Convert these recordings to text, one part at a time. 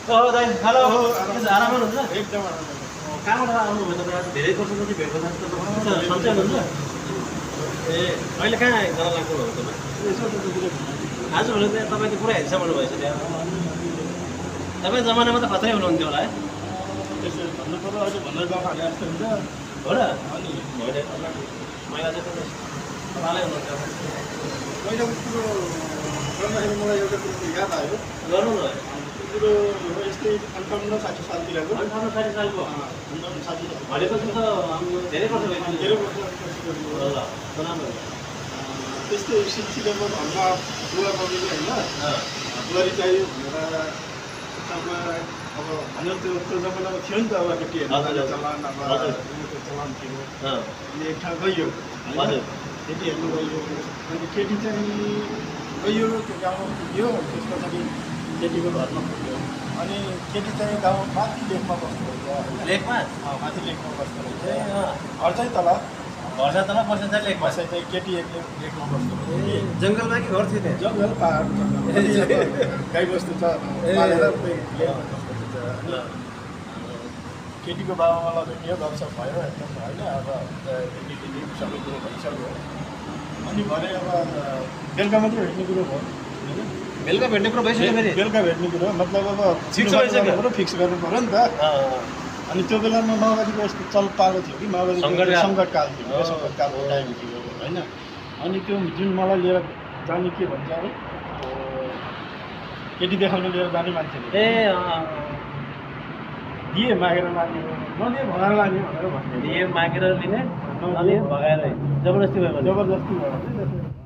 दाइ हेलो आराम हुनुहुन्छ एकदम कहाँबाट आउनुभयो तपाईँ आज धेरै वर्षपछि भेट गर्दा सन्चै हुनुहुन्छ ए अहिले कहाँ गर्न लाग्नु भएको तपाईँ आजभोलि त तपाईँ त पुरा हेरसम्म भएछ त्यहाँ तपाईँ जमानामा त खत्रै हुनुहुन्थ्यो होला है त्यसो भन्नु पर्यो अहिले भनेर गाउँ खाने जस्तो हुन्छ हो र अनि मैले महिला चाहिँ तपाईँ उहाँलाई हुनुहुन्थ्यो पहिलाको कुरो गर्दाखेरि मलाई एउटा कुरो याद आयो गर्नु न त्यो कुरो यस्तै 58-60 सालतिरको 58-60 सालको 58-60 भनेपछि त धेरै वर्ष भयो धेरै वर्ष ल सुनाउनु त्यस्तै सिलसिलामा घरमा बुवा बगेले होइन बुहारी चाहियो भनेर अब भनेर त्यो जमानामा थियो नि त अब केटीहरू चलान अब चलान थियो अनि एक ठाउँ गइयो हजुर केटी हेर्नु गइयो अनि केटी चाहिँ गइयो त्यो गाउँमा पुग्यो त्यस पछाडि केटीको घरमा पुग्यो अनि केटी चाहिँ गाउँ माथि लेकमा बस्दो रहेछ लेकमा माथि लेकमा बस्दो ए रहेछ घर चाहिँ तल घर चाहिँ तल पर्छ चाहिँ लेकमा बसाइ चाहिँ केटी एकले लेकमा बस्दो रहेछ ए जङ्गलमा कि घर थियो त्यहाँ जङ्गल पाहाड गाई बस्तु छ पालेर लेकमा बस्दो रहेछ ल केटीको बाबामा भेटियो गफसप भयो एकदम होइन अब केटी सबै कुरो भइसक्यो अनि भरे अब बेलुका मात्रै भेट्ने कुरो भयो होइन बेलुका भेट्ने कुरो भइसक्यो फेरि बेलुका भेट्ने कुरो मतलब अब फिक्स भइसक्यो फिक्स गर्नु पऱ्यो नि त अनि त्यो बेलामा माओवादीको यस्तो चल पाएको थियो कि माओवादीको सङ्कटकाल थियो सङ्कटकालको टाइम थियो होइन अनि त्यो जुन मलाई लिएर जाने के भन्छ अरे केटी देखाउनु लिएर जाने मान्छेले ए दिए मागेर लाने नदिए भगाएर लाने भनेर भन्ने दिए मागेर लिने अनि भगाएर जबरजस्ती भयो भने जबरजस्ती भयो भने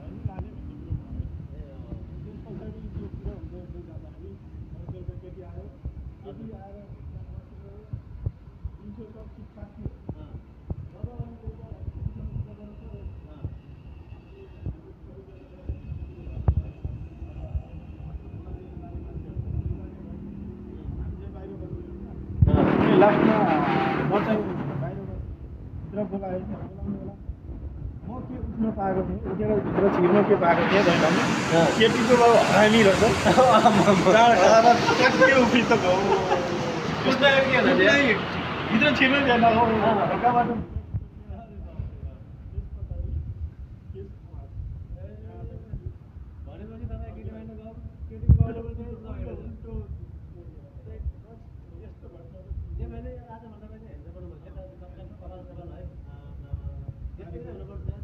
लास्टमा म चाहिँ बाहिरबाट बोलाएँ बोलाउने बेला म के उठ्न पाएको थिएँ उठेर भित्र छिर्न के पाएको थिएँ भन्दा केटीको बाउ हरामी रहेछ चाड खाएर के उफ्रि त भित्र छिर्न दिएन ढोकाबाट भनेपछि तपाईँ केटीमा गयो केटीको ये मैंने आज मतलब मैंने हेल्थ पर बोला था सबका पता चला है